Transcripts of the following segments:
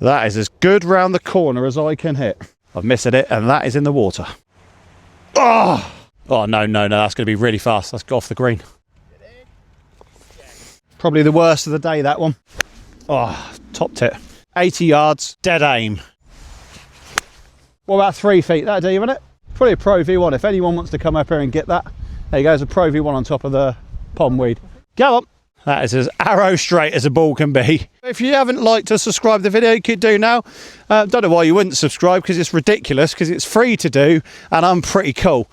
That is as good round the corner as I can hit. I've missed it, and that is in the water. Oh, oh no, that's going to be really fast. Let's go off the green. Probably the worst of the day, that one. Oh, topped it. 80 yards, dead aim. What about 3 feet? That'll do you, wouldn't it? Probably a Pro V1. If anyone wants to come up here and get that, there you go, there's a Pro V1 on top of the pondweed. Go on. That is as arrow straight as a ball can be. If you haven't liked or subscribed to the video, you could do now. Don't know why you wouldn't subscribe, because it's ridiculous, because it's free to do, and I'm pretty cool.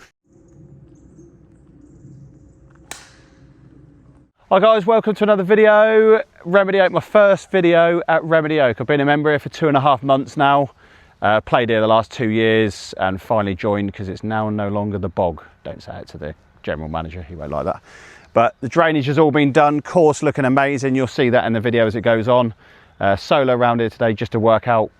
Hi guys, welcome to another video. Remedy Oak, my first video at Remedy Oak. I've been a member here for 2.5 months now. Played here the last 2 years and finally joined because it's now no longer the bog. Don't say it to the general manager, he won't like that. But the drainage has all been done, course looking amazing. You'll see that in the video as it goes on. Solo around here today just to work out,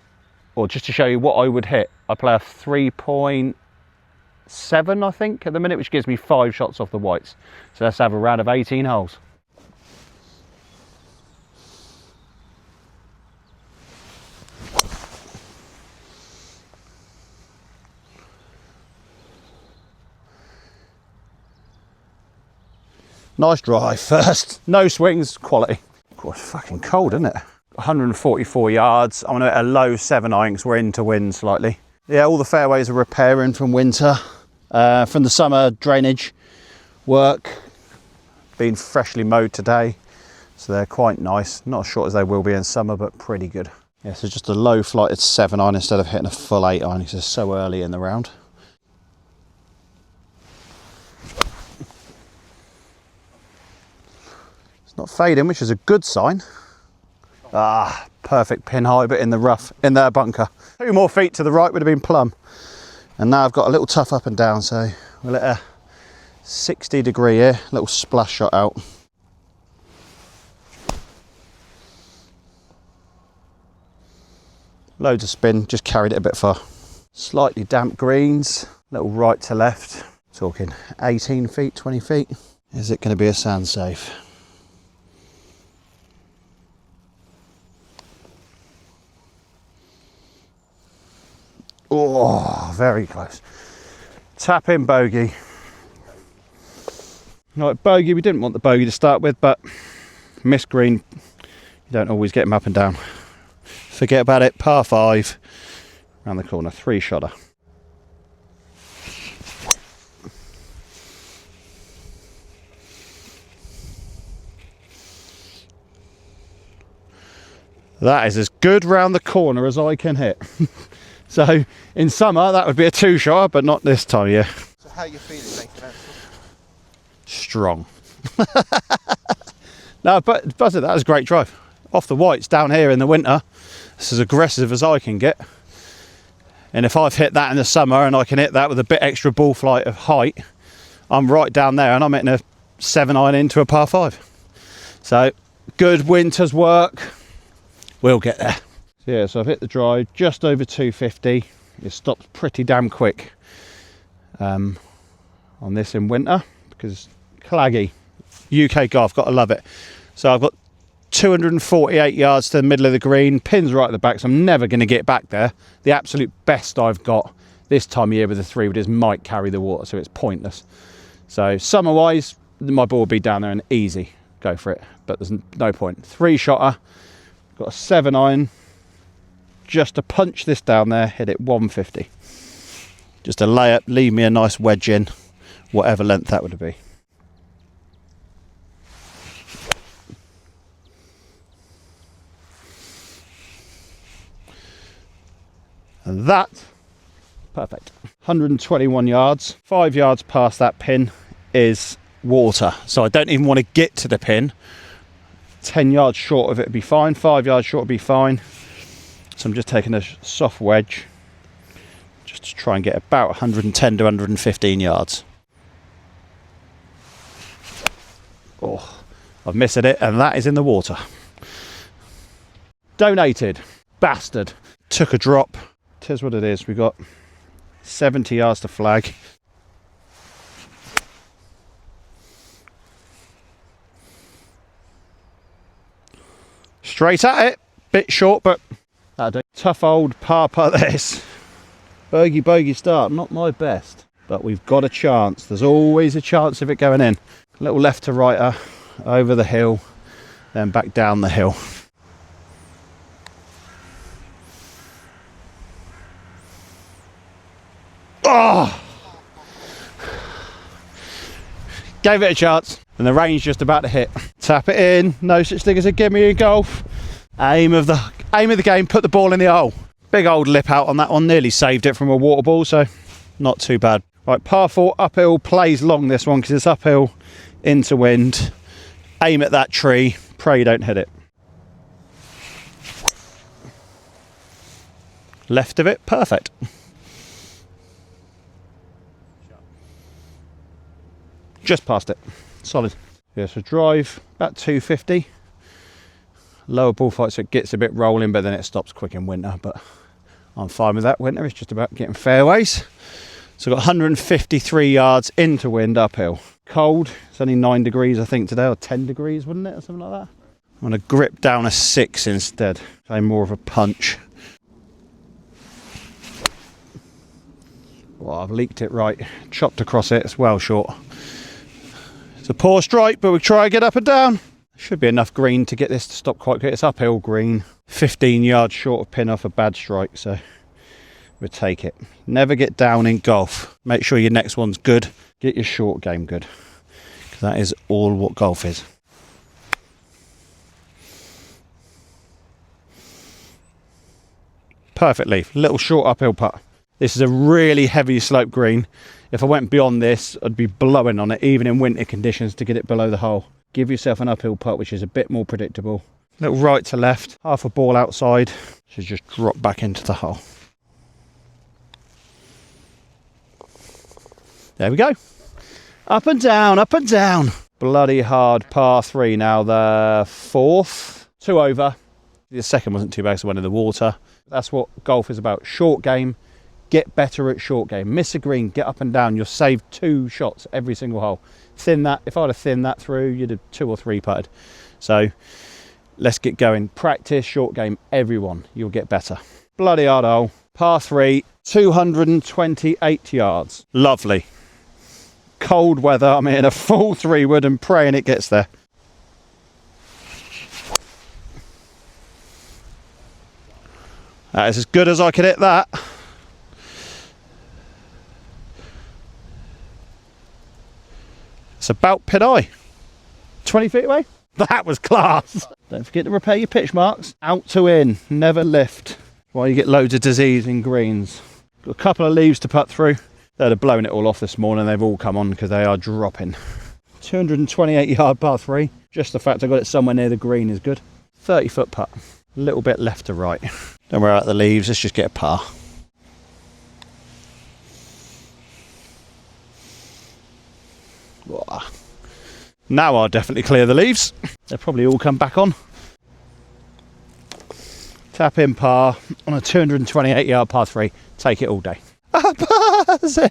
or just to show you what I would hit. I play a 3.7 I think at the minute, which gives me 5 shots off the whites. So let's have a round of 18 holes. Nice drive first, no swings, quality. Of course, it's fucking cold, isn't it? 144 yards, I'm gonna hit a low 7-iron because we're into wind slightly. Yeah, all the fairways are repairing from winter, from the summer drainage work. Been freshly mowed today, so they're quite nice. Not as short as they will be in summer, but pretty good. Yeah, so just a low flighted 7-iron instead of hitting a full 8-iron because it's so early in the round. Not fading, which is a good sign. Ah, perfect pin high, but in the rough, in their bunker. 2 more feet to the right would have been plumb. And now I've got a little tough up and down, so we'll let a 60 degree here, little splash shot out. Loads of spin, just carried it a bit far. Slightly damp greens, little right to left. Talking 18 feet, 20 feet. Is it going to be a sand safe? Oh, very close. Tap in bogey. Right, bogey, we didn't want the bogey to start with, but missed green. You don't always get them up and down. Forget about it, par 5. Around the corner, 3-shotter. That is as good round the corner as I can hit. So in summer that would be a 2-shot, but not this time of year. So how are you feeling, mate? Strong. No, but Buzzard, that was a great drive. Off the whites down here in the winter, it's as aggressive as I can get. And if I've hit that in the summer and I can hit that with a bit extra ball flight of height, I'm right down there and I'm hitting a 7-iron into a par 5. So good winter's work. We'll get there. Yeah, so I've hit the drive just over 250. It stops pretty damn quick on this in winter because claggy. UK golf, got to love it. So I've got 248 yards to the middle of the green, pins right at the back, so I'm never going to get back there. The absolute best I've got this time of year with the 3-wood is might carry the water, so it's pointless. So summer wise, my ball will be down there and easy, go for it, but there's no point. 3-shotter, got a 7-iron. Just to punch this down there, hit it 150. Just a layup, leave me a nice wedge in, whatever length that would be. And that, perfect. 121 yards, 5 yards past that pin is water. So I don't even want to get to the pin. 10 yards short of it would be fine, 5 yards short would be fine. So I'm just taking a soft wedge just to try and get about 110 to 115 yards. Oh, I've missed it, and that is in the water. Donated, bastard. Took a drop. Tis what it is. We've got 70 yards to flag. Straight at it. Bit short, but That'll do. Tough old par putt this. Bogey start, not my best. But we've got a chance. There's always a chance of it going in. A little left to righter, over the hill, then back down the hill. Oh! Gave it a chance, and the rain's just about to hit. Tap it in. No such thing as a gimme in golf. Aim of the game. Put the ball in the hole. Big old lip out on that one. Nearly saved it from a water ball, so not too bad. Right, par 4 uphill, plays long this one because it's uphill into wind. Aim at that tree. Pray you don't hit it. Left of it, perfect. Just past it, solid. Yeah, so drive about 250. Lower ball flight, so it gets a bit rolling, but then it stops quick in winter. But I'm fine with that. Winter, it's just about getting fairways. So I've got 153 yards into wind uphill. Cold, it's only 9 degrees I think today, or 10 degrees, wouldn't it, or something like that. I'm going to grip down a 6 instead, so more of a punch. Well, I've leaked it right, chopped across it, it's well short. It's a poor strike, but we'll try and get up and down. Should be enough green to get this to stop quite quick. It's uphill green, 15 yards short of pin off a bad strike, so we'll take it. Never get down in golf. Make sure your next one's good. Get your short game good, because that is all what golf is. Perfect leaf. Little short uphill putt. This is a really heavy slope green. If I went beyond this, I'd be blowing on it, even in winter conditions, to get it below the hole. Give yourself an uphill putt, which is a bit more predictable. Little right to left, half a ball outside. Should just drop back into the hole. There we go. Up and down, up and down. Bloody hard par 3 now, the 4th. 2 over. The second wasn't too bad, so I went in the water. That's what golf is about. Short game. Get better at short game. Miss a green, get up and down. You'll save 2 shots every single hole. Thin that. If I'd have thinned that through, you'd have 2 or 3 putted. So let's get going. Practice short game, everyone. You'll get better. Bloody hard hole. Par 3, 228 yards. Lovely. Cold weather. I'm in a full 3-wood and praying it gets there. That is as good as I can hit that. It's about pin eye. 20 feet away. That was class. Don't forget to repair your pitch marks. Out to in, never lift. While you get loads of disease in greens. Got a couple of leaves to putt through. They'd have blown it all off this morning. They've all come on because they are dropping. 228 yard par 3. Just the fact I got it somewhere near the green is good. 30-foot putt. A little bit left to right. Don't worry about the leaves. Let's just get a par. Now I'll definitely clear the leaves. They'll probably all come back on. Tap in par on a 228 yard par 3. Take it all day. So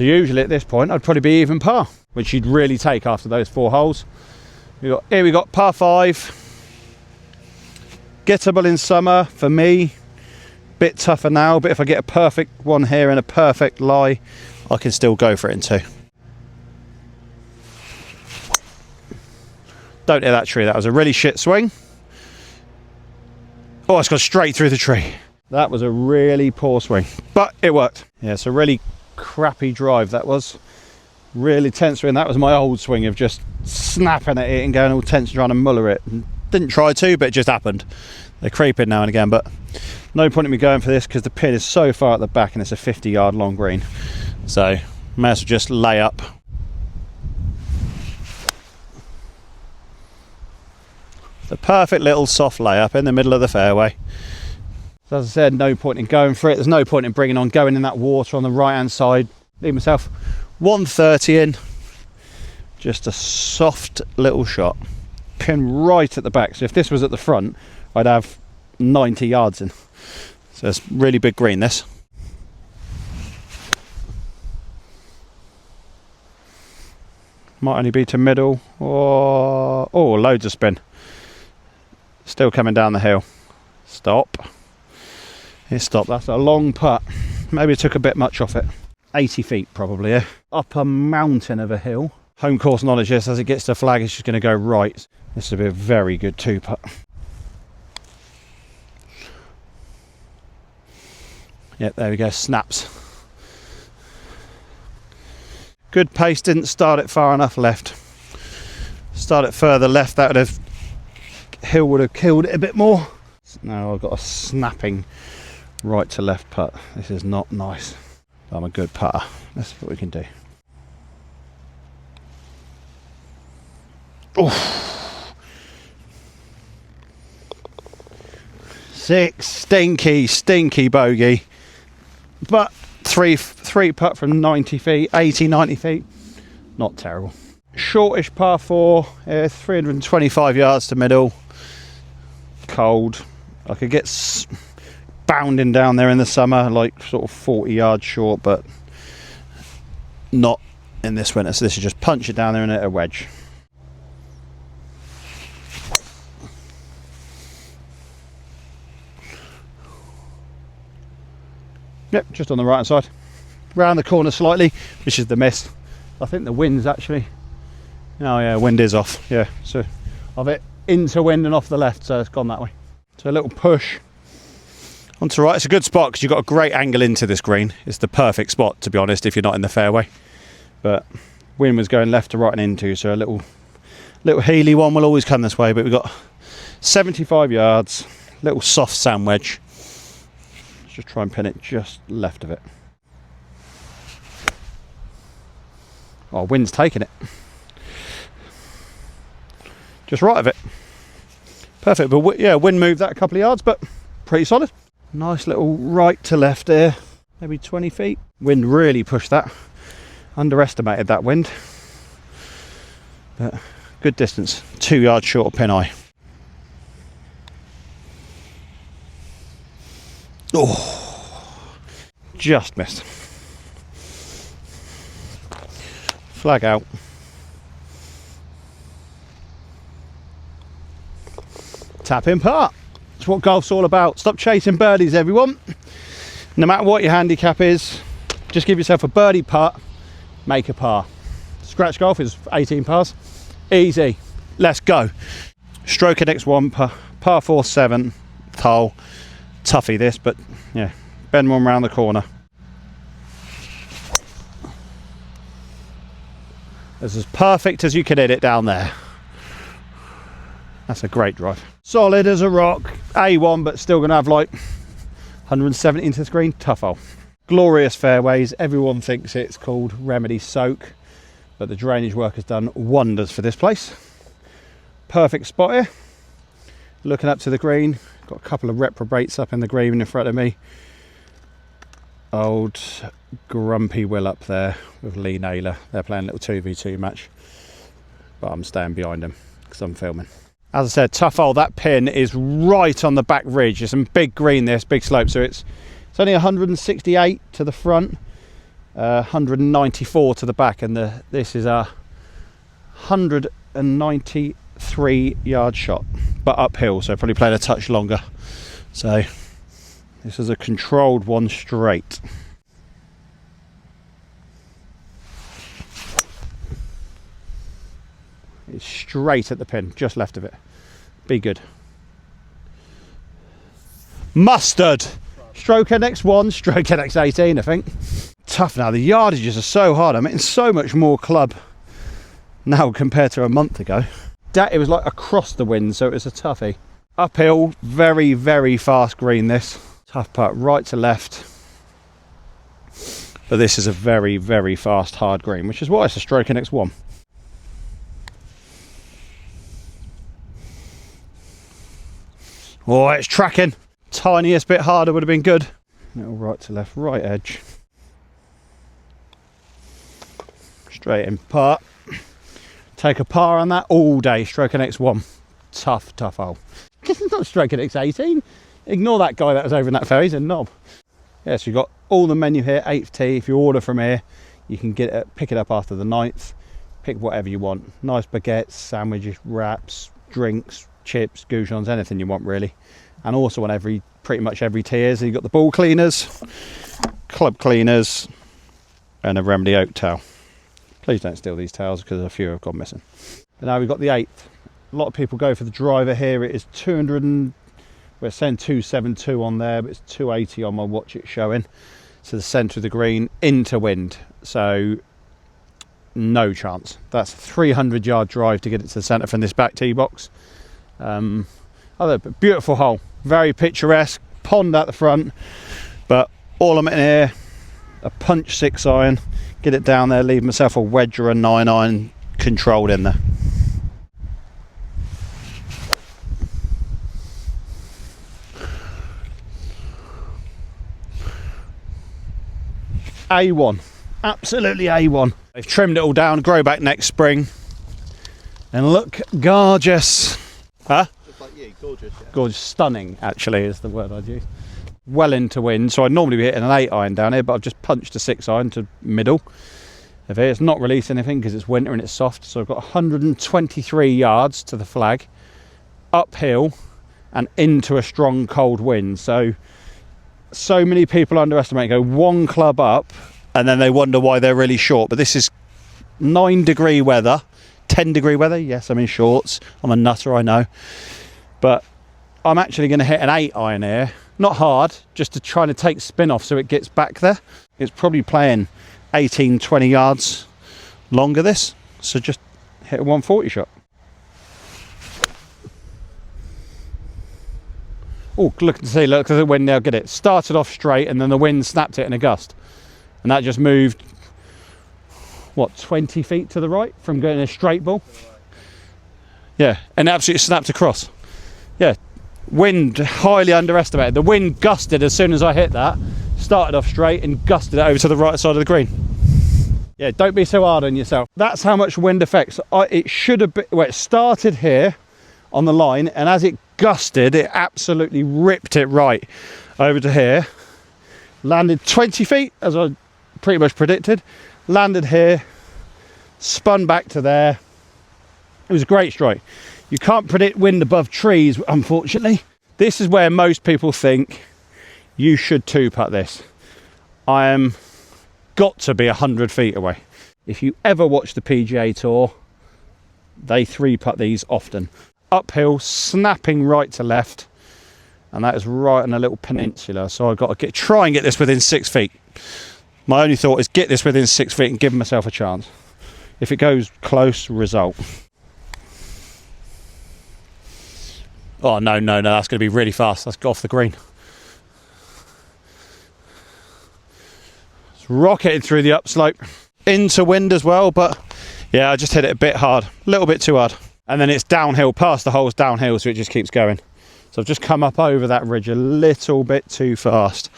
usually at this point I'd probably be even par, which you'd really take after those 4 holes. Here we got par 5. Gettable in summer for me. Bit tougher now, but if I get a perfect one here and a perfect lie, I can still go for it in 2. Don't hit that tree. That was a really shit swing. Oh, it's gone straight through the tree. That was a really poor swing, but it worked. Yeah, it's a really crappy drive that was. Really tense swing. That was my old swing of just snapping at it and going all tense trying to muller it. Didn't try to, but it just happened. They're creeping now and again, but no point in me going for this because the pin is so far at the back and it's a 50 yard long green. So may as well just lay up. The perfect little soft layup in the middle of the fairway. So as I said, no point in going for it. There's no point in going in that water on the right hand side. Leave myself 130 in. Just a soft little shot. Pin right at the back. So if this was at the front, I'd have 90 yards in. So it's really big green this. Might only be to middle. Or, oh, loads of spin. Still coming down the hill. Stop. It stopped. That's a long putt. Maybe I took a bit much off it. 80 feet probably, yeah. Up a mountain of a hill. Home course knowledge, yes, as it gets to flag, it's just going to go right. This will be a very good 2-putt. Yep, there we go, snaps. Good pace, didn't start it far enough left. Start it further left, that would have, hill would have killed it a bit more. Now I've got a snapping right to left putt. This is not nice. I'm a good putter. Let's see what we can do. Oh, 6, stinky bogey. But three putt from 90 feet, 80, 90 feet. Not terrible. Shortish par 4, 325 yards to middle. Cold. I could get bounding down there in the summer, like sort of 40 yards short, but not in this winter. So this is just punch it down there and hit a wedge. Yep, just on the right hand side. Round the corner slightly, which is the miss. I think the wind's actually, oh yeah, wind is off. Yeah, so of it into wind and off the left, so it's gone that way. So a little push onto right. It's a good spot because you've got a great angle into this green. It's the perfect spot, to be honest, if you're not in the fairway. But wind was going left to right and into, so a little heely one will always come this way. But we've got 75 yards, little soft sand wedge. Let's just try and pin it just left of it. Oh, wind's taking it. Just right of it. Perfect, but yeah, wind moved that a couple of yards, but pretty solid. Nice little right to left there, maybe 20 feet. Wind really pushed that. Underestimated that wind. But good distance, 2 yards short of pin eye. Oh, just missed. Flag out. Tap in par. That's what golf's all about. Stop chasing birdies, everyone. No matter what your handicap is, just give yourself a birdie putt, make a par. Scratch golf is 18 pars. Easy. Let's go. Stroke next one, par 4 7th hole. Toughie this, but yeah, bend one round the corner. It's as perfect as you can hit it down there. That's a great drive. Solid as a rock. A1, but still going to have like 170 into the green. Tough hole. Glorious fairways. Everyone thinks it's called Remedy Soak, but the drainage work has done wonders for this place. Perfect spot here. Looking up to the green. Got a couple of reprobates up in the green in front of me. Old Grumpy Will up there with Lee Naylor. They're playing a little 2v2 match, but I'm staying behind them because I'm filming. As I said, tough hole. That pin is right on the back ridge. There's some big green there, it's big slope, so it's only 168 to the front, 194 to the back, and this is a 193 yard shot, but uphill, so probably played a touch longer. So this is a controlled one straight. It's straight at the pin, just left of it. Be good. Mustard. Stroke NX1, stroke NX18, I think. Tough now. The yardages are so hard. I'm hitting so much more club now compared to a month ago. It was like across the wind, so it was a toughie. Uphill, very, very fast green this. Tough putt, right to left. But this is a very, very fast, hard green, which is why it's a stroke NX1. Oh, it's tracking. Tiniest bit harder would have been good. Little right to left, right edge. Straight in putt. Take a par on that all day. Stroke an X1. Tough hole. It's not stroke an X18. Ignore that guy that was over in that fairway. He's a knob. Yeah, so you've got all the menu here. 8th tee. If you order from here, you can pick it up after the 9th. Pick whatever you want. Nice baguettes, sandwiches, wraps, drinks, chips, goujons, anything you want really. and also on pretty much every tee. So you've got the ball cleaners, club cleaners, and a Remedy oak towel. Please don't steal these towels because a few have gone missing. And now we've got the 8th. A lot of people go for the driver here. It is 200 and, we're saying 272 on there, but it's 280 on my watch it's showing. To the centre of the green, into wind. So no chance. That's a 300-yard drive to get it to the centre from this back tee box. Beautiful hole, very picturesque, pond at the front, but all I'm in here, a punch 6-iron, get it down there, leave myself a wedge or a 9-iron controlled in there. A1, absolutely A1. They've trimmed it all down, grow back next spring, and look gorgeous. Huh? Just like you, gorgeous. Yeah. Gorgeous, stunning actually is the word I'd use. Well into wind, so I'd normally be hitting an 8-iron down here, but I've just punched a 6-iron to middle of here. It's not released anything because it's winter and it's soft, so I've got 123 yards to the flag, uphill and into a strong cold wind. So many people underestimate, go one club up and then they wonder why they're really short. But this is 9-degree weather, 10-degree weather. Yes, I'm in shorts. I'm a nutter, I know. But I'm actually going to hit an 8-iron here. Not hard, just to try to take spin off so it gets back there. It's probably playing 18, 20 yards longer this. So just hit a 140 shot. Oh, look at the wind now, get it. Started off straight and then the wind snapped it in a gust. And that just moved, what, 20 feet to the right from going a straight ball? Yeah, and absolutely snapped across. Yeah, wind highly underestimated. The wind gusted as soon as I hit that. Started off straight and gusted it over to the right side of the green. Yeah, don't be so hard on yourself. That's how much wind affects. It should have been, well, it started here on the line, and as it gusted, it absolutely ripped it right over to here. Landed 20 feet, as I pretty much predicted. Landed here, spun back to there. It was a great strike. You can't predict wind above trees, unfortunately. This is where most people think you should 2-putt this. I am got to be 100 feet away. If you ever watch the PGA Tour, they 3-putt these often. Uphill, snapping right to left, and that is right on a little peninsula. So I've got to try and get this within 6 feet. My only thought is get this within 6 feet and give myself a chance. If it goes close, result. Oh no, that's going to be really fast. Let's go off the green. It's rocketed through the upslope into wind as well, but yeah, I just hit it a bit hard, a little bit too hard. And then it's downhill, past the holes, downhill, so it just keeps going. So I've just come up over that ridge a little bit too fast.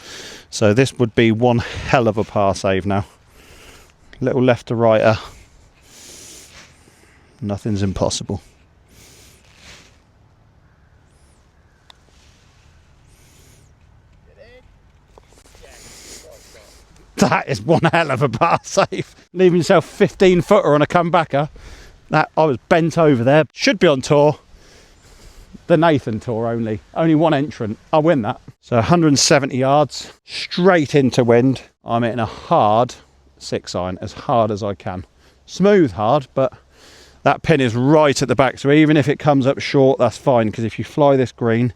So this would be one hell of a par save now. Little left to righter. Nothing's impossible. That is one hell of a par save. Leaving yourself 15-footer on a comebacker. That I was bent over there. Should be on tour. The Nathan Tour only. Only one entrant. I'll win that. So 170 yards straight into wind. I'm hitting a hard 6-iron, as hard as I can. Smooth hard, but that pin is right at the back. So even if it comes up short, that's fine, because if you fly this green,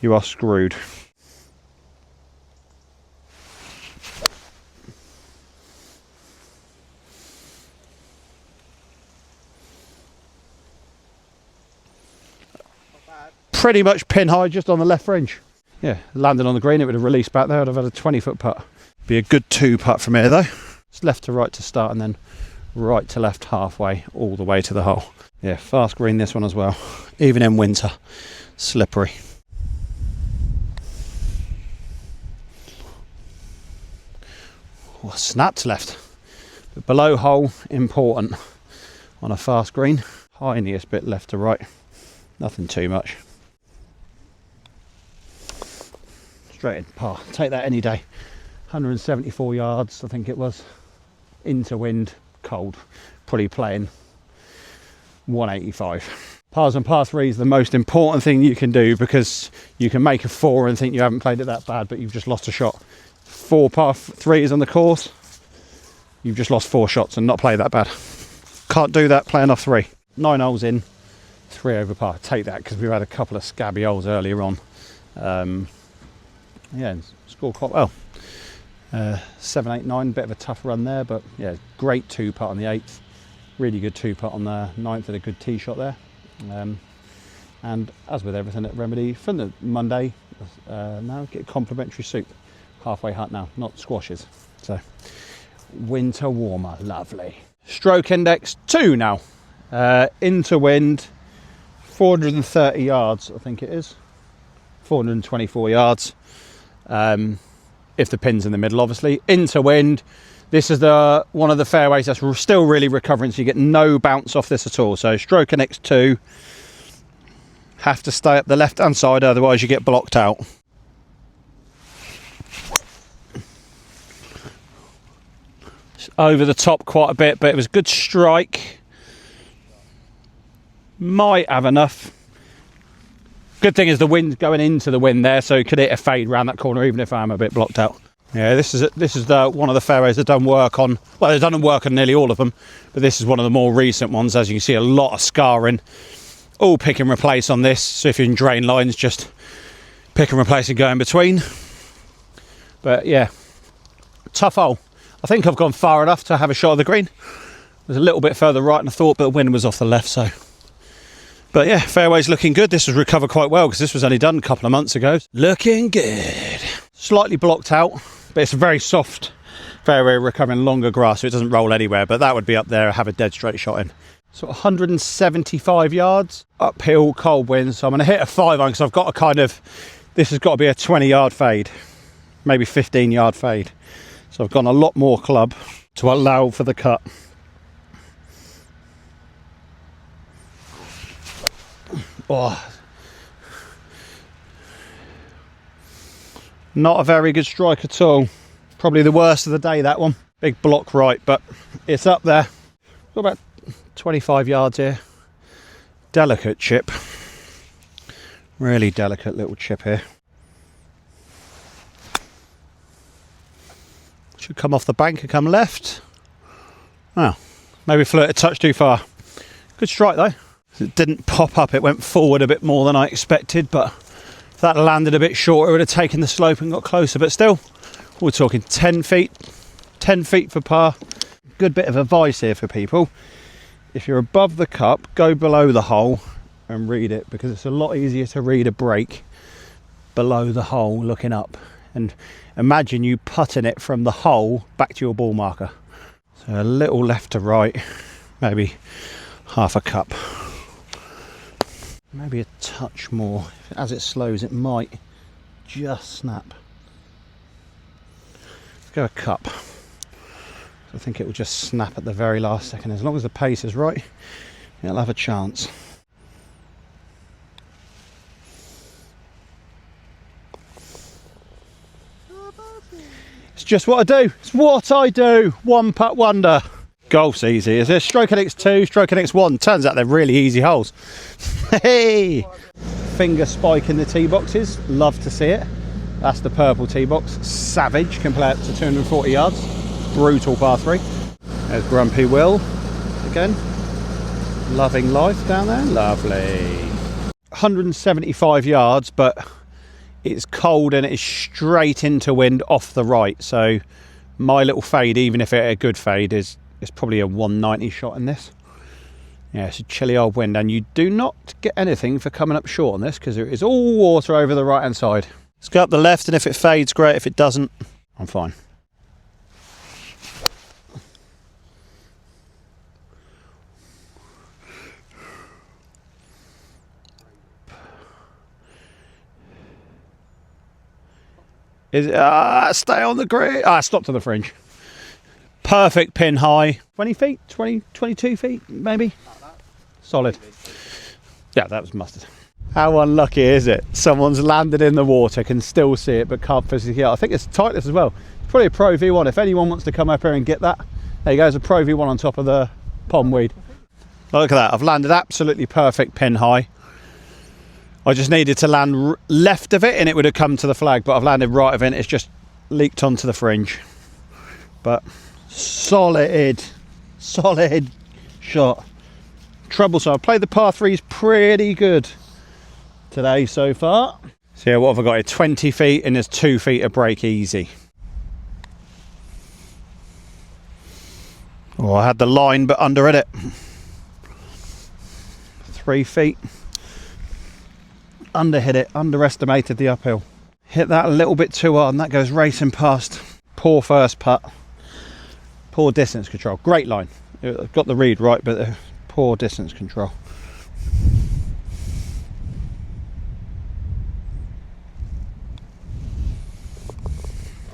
you are screwed. Pretty much pin high, just on the left fringe. Yeah, landed on the green, it would have released back there. I'd have had a 20-foot putt. Be a good 2-putt from here though. It's left to right to start and then right to left halfway, all the way to the hole. Yeah, fast green this one as well. Even in winter, slippery. Oh, snapped left. But below hole, important on a fast green. Tiniest bit left to right. Nothing too much. Straight in par. Take that any day. 174 yards, I think it was. Into wind, cold. Probably playing 185. Pars and par 3 is the most important thing you can do, because you can make a 4 and think you haven't played it that bad, but you've just lost a shot. 4 par 3s on the course, you've just lost 4 shots and not played that bad. Can't do that playing off 3. 9 holes in, 3 over par. Take that, because we've had a couple of scabby holes earlier on. Yeah, scored quite well. 7, 8, 9, bit of a tough run there, but yeah, great 2 putt on the 8th. Really good 2 putt on the 9th, and a good tee shot there. And as with everything at Remedy, from the Monday, now get complimentary soup. Halfway hut now, not squashes. So, winter warmer, lovely. Stroke index 2 now. Into wind, 430 yards, I think it is. 424 yards. If the pin's in the middle, obviously. Into wind. This is one of the fairways that's still really recovering, so you get no bounce off this at all. So stroke index 2. Have to stay up the left-hand side, otherwise you get blocked out. Over the top quite a bit, but it was a good strike. Might have enough. Good thing is the wind's going into the wind there, so you could hit a fade around that corner even if I'm a bit blocked out. Yeah, this is one of the fairways that done work on. Well, they've done work on nearly all of them, but this is one of the more recent ones. As you can see, a lot of scarring. All pick and replace on this. So if you're in drain lines, just pick and replace and go in between. But yeah, tough hole. I think I've gone far enough to have a shot of the green. It was a little bit further right than I thought, but the wind was off the left, so. But yeah, fairway's looking good. This has recovered quite well, because this was only done a couple of months ago. Looking good. Slightly blocked out, but it's a very soft fairway, recovering longer grass, so it doesn't roll anywhere, but that would be up there, have a dead straight shot in. So 175 yards, uphill, cold wind, so I'm going to hit a 5-iron, because I've got a kind of, this has got to be a 20-yard fade, maybe 15-yard fade. So I've gone a lot more club to allow for the cut. Oh. Not a very good strike at all. Probably the worst of the day, that one. Big block right, but it's up there. Got about 25 yards here. Delicate chip. Really delicate little chip here. Should come off the bank and come left. Oh, maybe flew it a touch too far. Good strike though. It didn't pop up, it went forward a bit more than I expected, but if that landed a bit shorter, it would have taken the slope and got closer. But still, we're talking 10 feet. 10 feet for par. Good bit of advice here for people. If you're above the cup, go below the hole and read it, because it's a lot easier to read a break below the hole looking up. And imagine you putting it from the hole back to your ball marker. So a little left to right, maybe half a cup. Maybe a touch more. As it slows, it might just snap. Let's go a cup. I think it will just snap at the very last second. As long as the pace is right, it'll have a chance. It's just what I do. It's what I do. One putt wonder. Golf's easy. Is there stroke index 2, stroke index 1? Turns out they're really easy holes. Hey! Finger spike in the tee boxes. Love to see it. That's the purple tee box. Savage. Can play up to 240 yards. Brutal par 3. There's Grumpy Will again. Loving life down there. Lovely. 175 yards, but it's cold and it's straight into wind off the right. So my little fade, even if it's a good fade, is probably a 190 shot in this. Yeah, it's a chilly old wind, and you do not get anything for coming up short on this, because there is all water over the right hand side. Let's go up the left, and if it fades, great. If it doesn't, I'm fine. Stay on the green. Stop to the fringe. Perfect pin high. 20 feet, 22 feet, maybe. Solid. Yeah, that was mustard. How unlucky is it? Someone's landed in the water, can still see it, but can't physically get it. I think it's tightness as well. It's probably a Pro V1. If anyone wants to come up here and get that, there you go. There's a Pro V1 on top of the pond weed. Look at that, I've landed absolutely perfect pin high. I just needed to land left of it and it would have come to the flag, but I've landed right of it and it's just leaked onto the fringe. But solid shot. Troublesome. I've played the par 3s pretty good today so far. So yeah, what have I got here? 20 feet and there's 2 feet of break easy. Oh, I had the line but underhit it. 3 feet. Underhit it, underestimated the uphill. Hit that a little bit too hard and that goes racing past. Poor first putt. Poor distance control. Great line. I've got the read right, but poor distance control.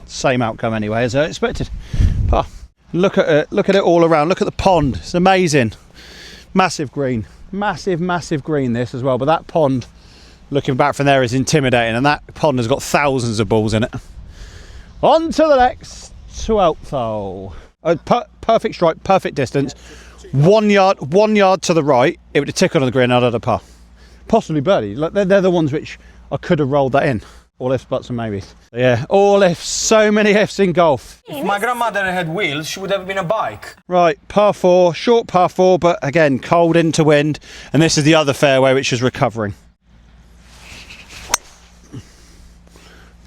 Same outcome anyway as I expected. Par. Look at it all around. Look at the pond. It's amazing. Massive green. Massive green this as well. But that pond, looking back from there, is intimidating. And that pond has got thousands of balls in it. On to the next 12th hole. Perfect strike, perfect distance. 1 yard to the right. It would have tickled on the green. I'd had a par. Possibly birdie. Like they're the ones which I could have rolled that in. All ifs, buts and maybes. Yeah, all ifs. So many ifs in golf. If my grandmother had wheels, she would have been a bike. Right, par 4, short par 4, but again, cold into wind. And this is the other fairway, which is recovering.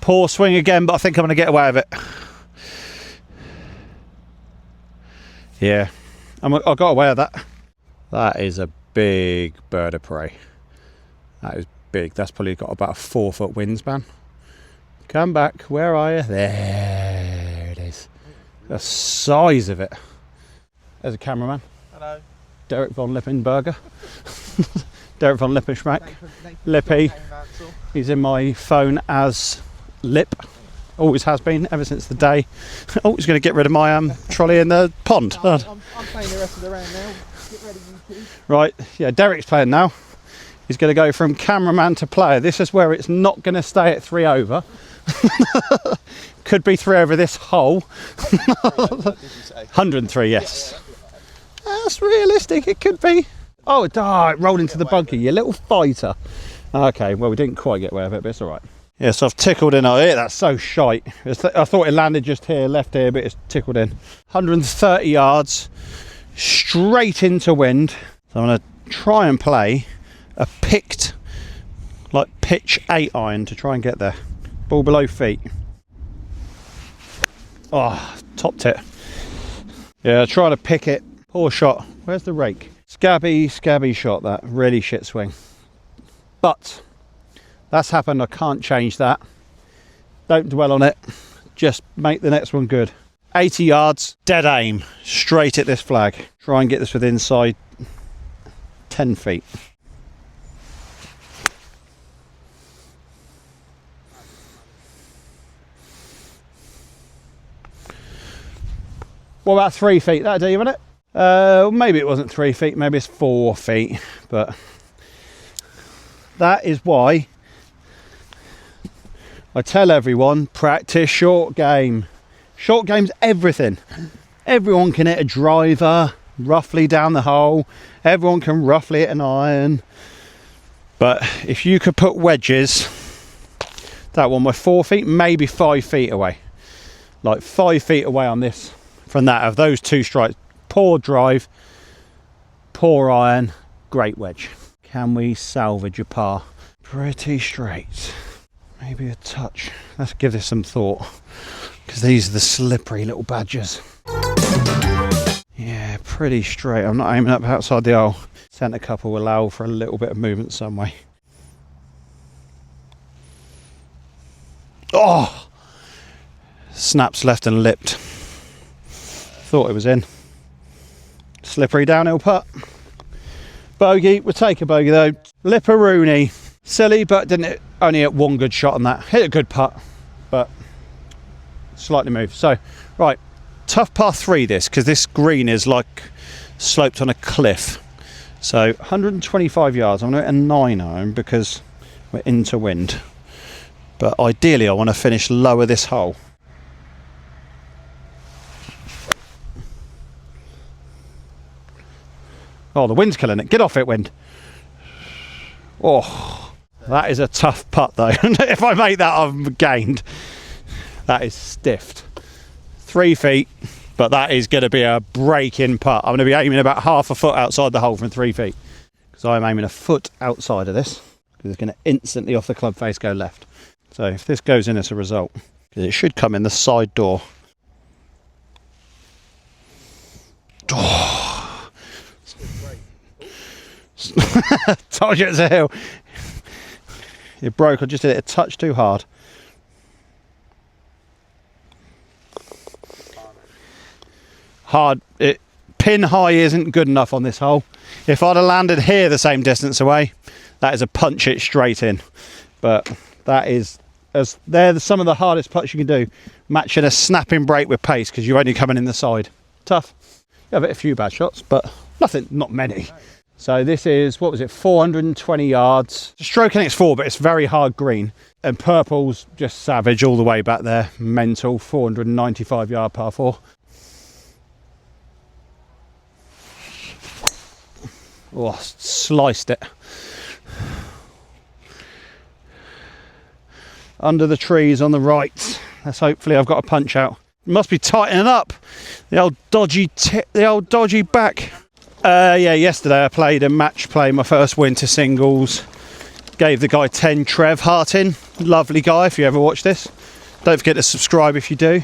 Poor swing again, but I think I'm going to get away with it. Yeah, I got away with that. That is a big bird of prey. That is big. That's probably got about a 4-foot wingspan. Come back. Where are you? There it is. The size of it. There's a cameraman. Hello. Derek von Lippenberger. Derek von Lippenschmack. Lippy. He's in my phone as Lip. Always has been ever since the day. Oh, he's going to get rid of my trolley in the pond. I'm playing the rest of the round now. Get ready, YouTube. Right, yeah, Derek's playing now. He's going to go from cameraman to player. This is where it's not going to stay at 3 over. Could be 3 over this hole. 103, yes. That's realistic, it could be. Oh, it rolled into the buggy, you little fighter. Okay, well, we didn't quite get away with it, but it's all right. Yeah, so I've tickled in. Oh, yeah, that's so shite. I thought it landed just here, left here, but it's tickled in. 130 yards, straight into wind. So I'm going to try and play a picked, like pitch 8 iron to try and get there. Ball below feet. Oh, topped it. Yeah, trying to pick it. Poor shot. Where's the rake? Scabby shot, that. Really shit swing. But that's happened. I can't change that. Don't dwell on it. Just make the next one good. 80 yards, dead aim, straight at this flag. Try and get this within inside 10 feet. What about 3 feet? That'd do you, wouldn't it? Maybe it wasn't 3 feet, maybe it's 4 feet, but that is why I tell everyone, practice short game. Short game's everything. Everyone can hit a driver roughly down the hole. Everyone can roughly hit an iron. But if you could put wedges, that one was 4 feet, maybe 5 feet away. Like 5 feet away on this. From that, of those 2 strikes, poor drive, poor iron, great wedge. Can we salvage a par? Pretty straight. Maybe a touch. Let's give this some thought, because these are the slippery little badgers. Yeah, pretty straight. I'm not aiming up outside the hole. Centre cup will allow for a little bit of movement some way. Oh! Snaps left and lipped. Thought it was in. Slippery downhill putt. Bogey, we'll take a bogey though. Lipperoonie. Silly, but didn't it? Only hit 1 good shot on that. Hit a good putt, but slightly moved. So, right, tough par 3 this, because this green is like sloped on a cliff. So 125 yards. I'm going to hit a 9 iron because we're into wind. But ideally, I want to finish lower this hole. Oh, the wind's killing it. Get off it, wind. Oh, that is a tough putt though. If I make that, I've gained. That is stiffed. 3 feet, but that is going to be a break-in putt. I'm going to be aiming about half a foot outside the hole from 3 feet. Because I'm aiming a foot outside of this. Because it's going to instantly off the club face go left. So if this goes in as a result, because it should come in the side door. Oh. Told you it's a hill. It broke. I just did it a touch too hard. Pin high isn't good enough on this hole. If I'd have landed here the same distance away, that is a punch it straight in. But that is, they're some of the hardest putts you can do, matching a snapping break with pace because you're only coming in the side. Tough. You have a few bad shots, but not many. So this is, what was it, 420 yards. Stroke in it's 4, but it's very hard green. And purple's just savage all the way back there. Mental, 495 yard par 4. Oh, sliced it. Under the trees on the right. That's hopefully I've got a punch out. Must be tightening up. The old dodgy back. Yeah, yesterday I played a match play, my first winter singles. Gave the guy 10 Trev Hartin. Lovely guy if you ever watch this. Don't forget to subscribe if you do.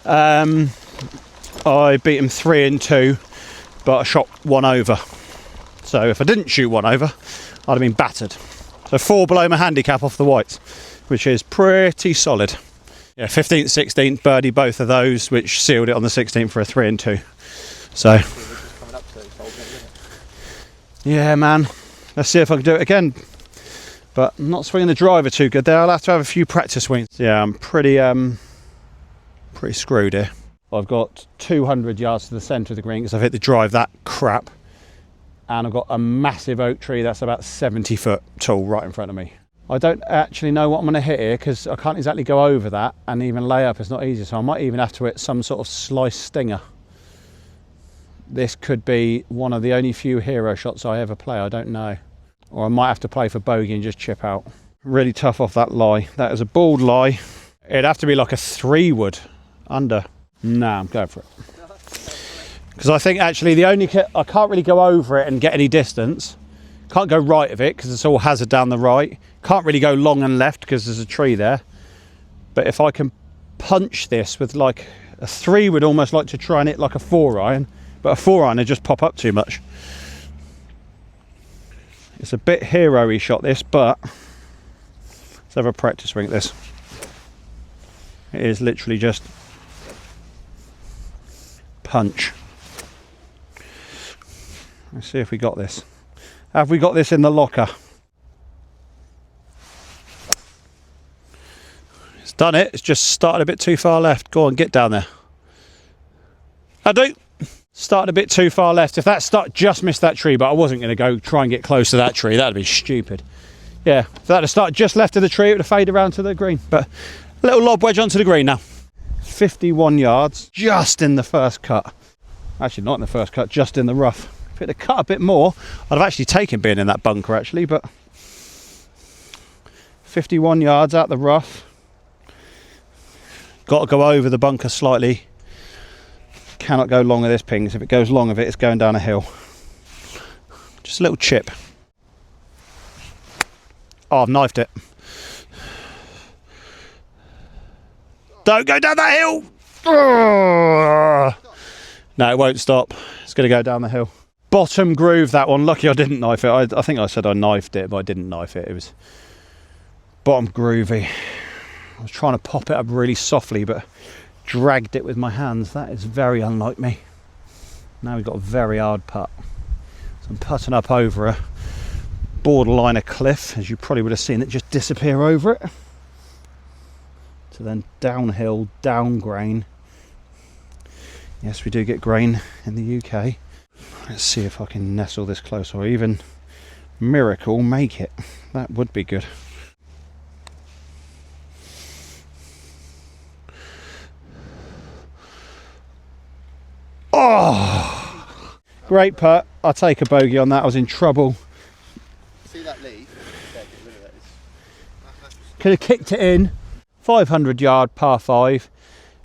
I beat him 3-2, but I shot 1 over. So if I didn't shoot 1 over, I'd have been battered. So 4 below my handicap off the whites, which is pretty solid. Yeah, 15th, 16th, birdie both of those, which sealed it on the 16th for a 3-2. So, yeah, man. Let's see if I can do it again. But I'm not swinging the driver too good there. I'll have to have a few practice swings. Yeah, I'm pretty screwed here. I've got 200 yards to the centre of the green because I've hit the drive that crap. And I've got a massive oak tree that's about 70 foot tall right in front of me. I don't actually know what I'm going to hit here because I can't exactly go over that, and even lay up is not easy, so I might even have to hit some sort of slice stinger. This could be one of the only few hero shots I ever play, I don't know. Or I might have to play for bogey and just chip out. Really tough off that lie. That is a bald lie. It'd have to be like a 3-wood under. Nah, I'm going for it. Because I think actually I can't really go over it and get any distance. Can't go right of it because it's all hazard down the right. Can't really go long and left because there's a tree there. But if I can punch this with like a 3, would almost like to try and hit like a 4-iron. But a 4-iron would just pop up too much. It's a bit hero-y shot this, but let's have a practice swing at this. It is literally just punch. Let's see if we got this. Have we got this in the locker? It's done it. It's just started a bit too far left. Go on, get down there. I do. Started a bit too far left. If that just missed that tree, but I wasn't going to go try and get close to that tree. That'd be stupid. Yeah, if that had started just left of the tree, it would have faded around to the green. But a little lob wedge onto the green now. 51 yards, just in the first cut. Actually, not in the first cut, just in the rough. If it had cut a bit more, I'd have actually taken being in that bunker actually, but 51 yards out the rough. Got to go over the bunker slightly. Cannot go long of this ping, so if it goes long of it, it's going down a hill. Just a little chip. Oh, I've knifed it. Don't go down that hill! No, it won't stop. It's going to go down the hill. Bottom groove, that one. Lucky I didn't knife it. I think I said I knifed it, but I didn't knife it. It was bottom groovy. I was trying to pop it up really softly, but dragged it with my hands. That is very unlike me. Now we've got a very hard putt. So I'm putting up over a borderline of cliff, as you probably would have seen it just disappear over it. So then downhill, down grain. Yes, we do get grain in the UK. Let's see if I can nestle this close, or even miracle make it. That would be good. Oh, great putt. I take a bogey on that. I was in trouble. See that lead? Yeah, get rid of that. Could have kicked it in. 500 yard par 5.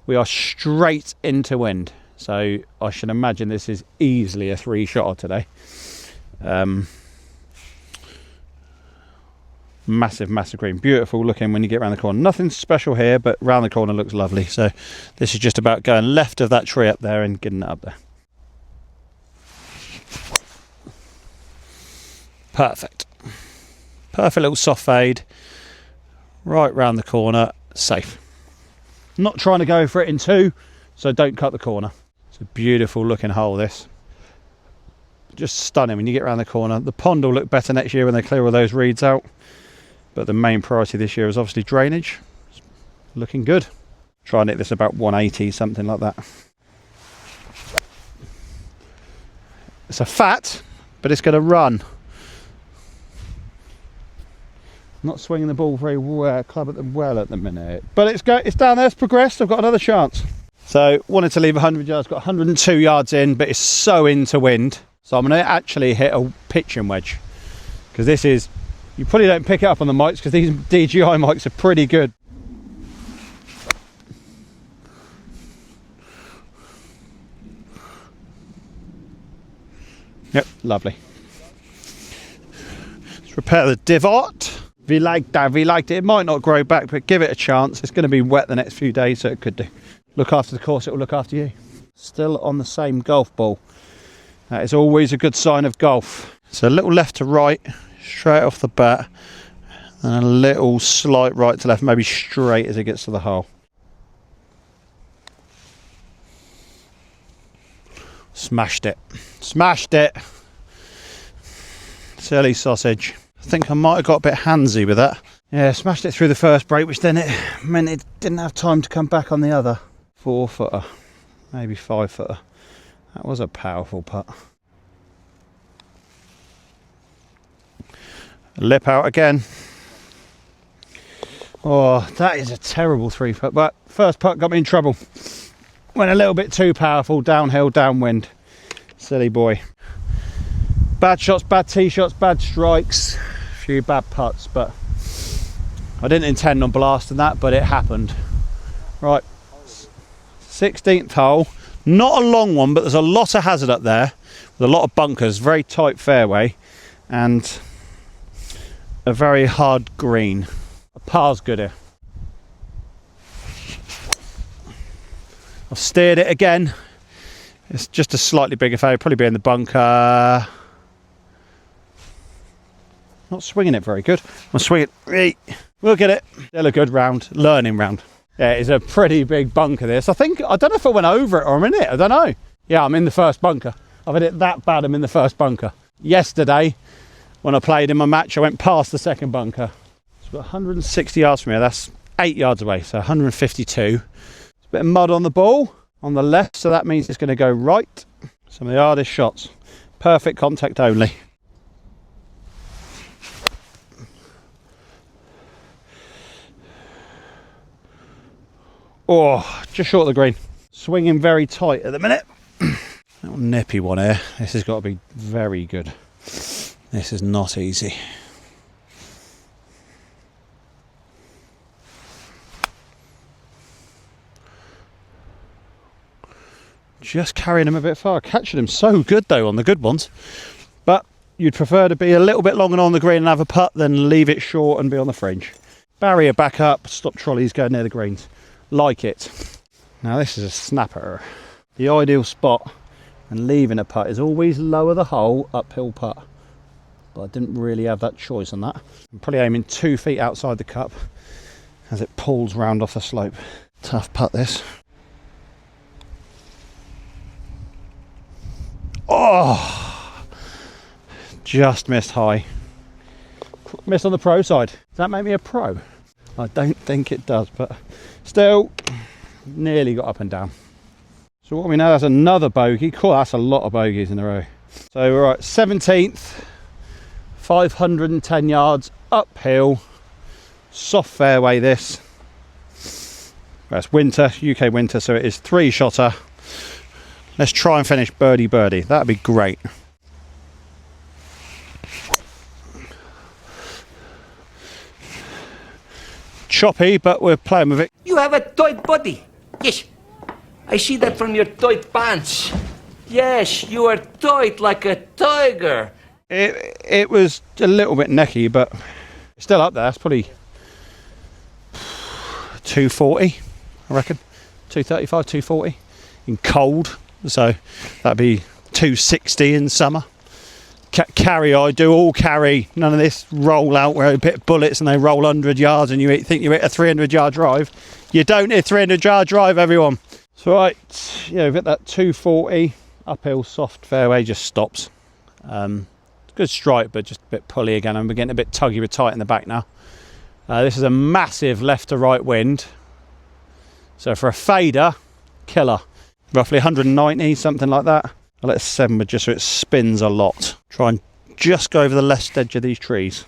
We are straight into wind. So I should imagine this is easily a 3-shotter today. Massive, massive green. Beautiful looking when you get around the corner. Nothing special here, but round the corner looks lovely. So this is just about going left of that tree up there and getting it up there. Perfect. Perfect little soft fade. Right round the corner. Safe. Not trying to go for it in 2, so don't cut the corner. It's a beautiful looking hole, this. Just stunning when you get around the corner. The pond will look better next year when they clear all those reeds out. But the main priority this year is obviously drainage. It's looking good. Try and hit this about 180, something like that. It's a fat, but it's going to run. Not swinging the ball very well, club at the well at the minute. But it's down there, it's progressed. I've got another chance. So wanted to leave 100 yards, got 102 yards in, but it's so into wind. So I'm going to actually hit a pitching wedge. Because this is, you probably don't pick it up on the mics because these DJI mics are pretty good. Yep, lovely. Let's repair the divot. We liked that, we liked it. It might not grow back, but give it a chance. It's going to be wet the next few days, so it could do. Look after the course, it will look after you. Still on the same golf ball. That is always a good sign of golf. So a little left to right, straight off the bat, and a little slight right to left, maybe straight as it gets to the hole. Smashed it. Smashed it. Silly sausage. I think I might have got a bit handsy with that. Yeah, smashed it through the first break, which then it meant it didn't have time to come back on the other. 4-footer, maybe 5-footer. That was a powerful putt. Lip out again. Oh, that is a terrible 3-foot, but first putt got me in trouble. Went a little bit too powerful, downhill, downwind. Silly boy. Bad shots, bad tee shots, bad strikes, a few bad putts, but I didn't intend on blasting that, but it happened. Right, 16th hole, not a long one, but there's a lot of hazard up there, with a lot of bunkers, very tight fairway, and a very hard green. A par's good here. I've steered it again. It's just a slightly bigger fairway, probably be in the bunker. Not swinging it very good. I'm swinging it. We'll get it. Still a good round, learning round. Yeah, it's a pretty big bunker this. I don't know if I went over it or I'm in it. I don't know. Yeah, I'm in the first bunker. I've had it that bad, I'm in the first bunker. Yesterday, when I played in my match, I went past the second bunker. It's about 160 yards from here. That's 8 yards away, so 152. There's a bit of mud on the ball on the left, so that means it's going to go right. Some of the hardest shots. Perfect contact only. Oh, just short of the green. Swinging very tight at the minute. Little nippy one here. This has got to be very good. This is not easy. Just carrying him a bit far. Catching him so good though on the good ones. But you'd prefer to be a little bit longer on the green and have a putt than leave it short and be on the fringe. Barrier back up, stop trolleys going near the greens. Like it. Now this is a snapper. The ideal spot and leaving a putt is always lower the hole, uphill putt. But I didn't really have that choice on that. I'm probably aiming 2 feet outside the cup as it pulls round off the slope. Tough putt this. Oh, just missed high. Missed on the pro side. Does that make me a pro? I don't think it does, but still nearly got up and down. So what we know, that's another bogey. Cool, that's a lot of bogeys in a row. So we're at 17th, 510 yards uphill, soft fairway this. That's winter, UK winter, so it is 3-shotter. Let's try and finish birdie birdie. That'd be great. choppy, but we're playing with it. You have a tight body. Yes. I see that from your tight pants. Yes, you are tight like a tiger. It was a little bit necky, but still up there. It's probably 240, I reckon. 235, 240 in cold. So that'd be 260 in summer. Carry, I do all carry. None of this roll out where you hit bullets and they roll 100 yards and you think you hit a 300-yard drive. You don't hit a 300-yard drive, everyone. So right, yeah, we've hit that 240 uphill soft fairway, just stops. Good strike, but just a bit pulley again. I'm getting a bit tuggy with tight in the back now. This is a massive left to right wind. So for a fader, killer. Roughly 190, something like that. I'll let it 7 just so it spins a lot. Try and just go over the left edge of these trees.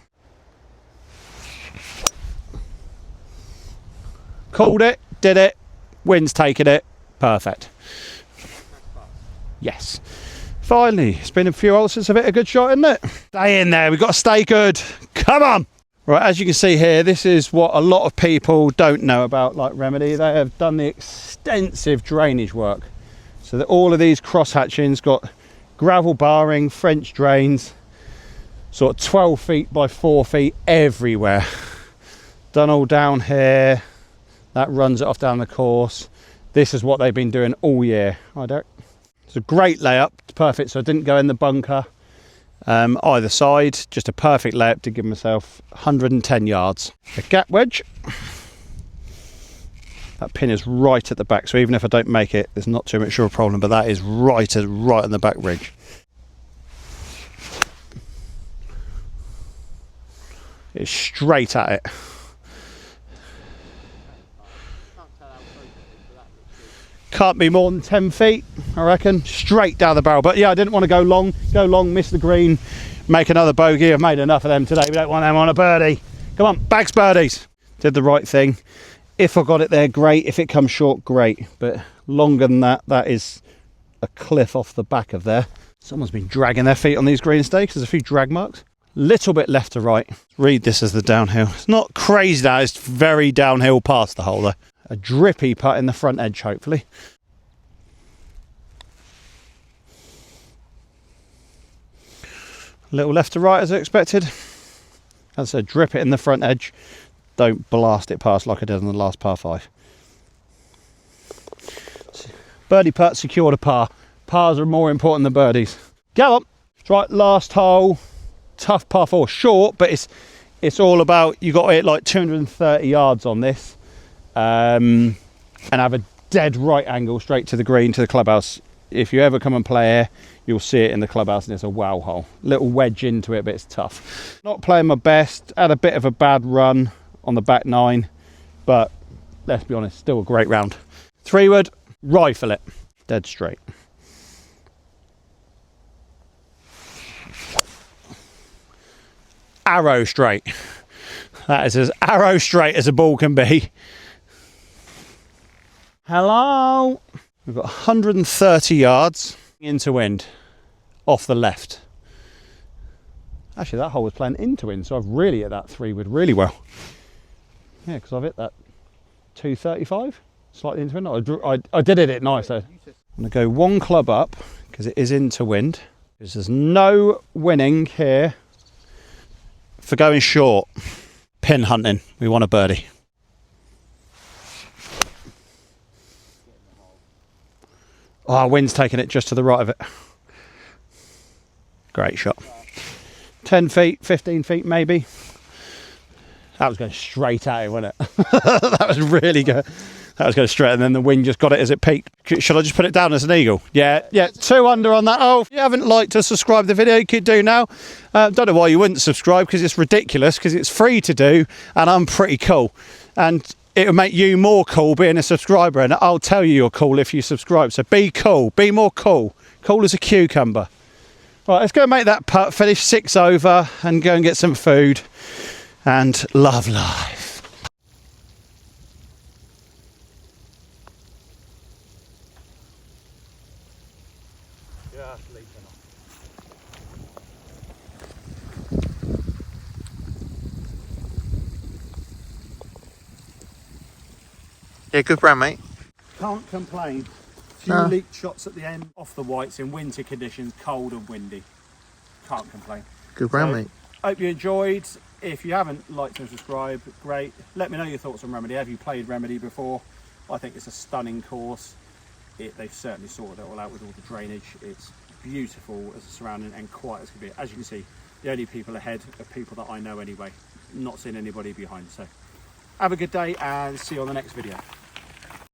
Called it, did it, wind's taking it, perfect. Yes. Finally, it's been a few holes since I've hit a good shot, isn't it? Stay in there, we've got to stay good. Come on! Right, as you can see here, this is what a lot of people don't know about like Remedy. They have done the extensive drainage work. So that all of these cross hatchings got gravel barring, French drains, sort of 12 feet by 4 feet everywhere. Done all down here. That runs it off down the course. This is what they've been doing all year. Hi, Derek. It's a great layup, it's perfect. So I didn't go in the bunker either side. Just a perfect layup to give myself 110 yards. A gap wedge. That pin is right at the back, so even if I don't make it, there's not too much of a problem, but that is right on the back ridge. It's straight at it. Can't be more than 10 feet, I reckon. Straight down the barrel. But yeah, I didn't want to go long, miss the green, make another bogey. I've made enough of them today. We don't want them on a birdie. Come on, bags birdies. Did the right thing. If I got it there, great. If it comes short, great. But longer than that, that is a cliff off the back of there. Someone's been dragging their feet on these green stakes. There's a few drag marks. Little bit left to right. Read this as the downhill. It's not crazy now. It's very downhill past the hole though. A drippy putt in the front edge, hopefully. A little left to right as I expected. As I said, drip it in the front edge. Don't blast it past like I did on the last par 5. Birdie putt secured a par. Pars are more important than birdies. Go on. Right, last hole. Tough par 4. Short, but it's all about, you got to hit like 230 yards on this. And have a dead right angle straight to the green, to the clubhouse. If you ever come and play here, you'll see it in the clubhouse and it's a wow hole. Little wedge into it, but it's tough. Not playing my best. Had a bit of a bad run on the back 9, but let's be honest, still a great round. 3-wood, rifle it. Dead straight. Arrow straight. That is as arrow straight as a ball can be. Hello. We've got 130 yards into wind off the left. Actually, that hole was playing into wind, so I've really hit that 3-wood really well. Yeah, because I've hit that 235, slightly into wind. I did hit it nice though. I'm going to go one club up because it is into wind. Because there's no winning here for going short. Pin hunting. We want a birdie. Oh, wind's taking it just to the right of it. Great shot. 10 feet, 15 feet maybe. That was going straight at it, wasn't it? That was really good. That was going straight, and then the wind just got it as it peaked. Should I just put it down as an eagle? Yeah, 2 under on that. Oh, if you haven't liked or subscribed to the video, you could do now. Don't know why you wouldn't subscribe, because it's ridiculous, because it's free to do, and I'm pretty cool. And it'll make you more cool being a subscriber, and I'll tell you you're cool if you subscribe. So be cool, be more cool. Cool as a cucumber. Right, let's go make that putt, finish 6 over, and go and get some food, and love life. Yeah, good round, mate. Can't complain. Few No. leaked shots at the end off the whites in winter conditions, cold and windy. Can't complain. Good round, So, mate. hope you enjoyed. If you haven't liked and subscribed, great. Let me know your thoughts on Remedy. Have you played Remedy before? I think it's a stunning course. They've certainly sorted it all out with all the drainage. It's beautiful as a surrounding and quiet as can be. As you can see, the only people ahead are people that I know anyway. Not seeing anybody behind. So have a good day and see you on the next video.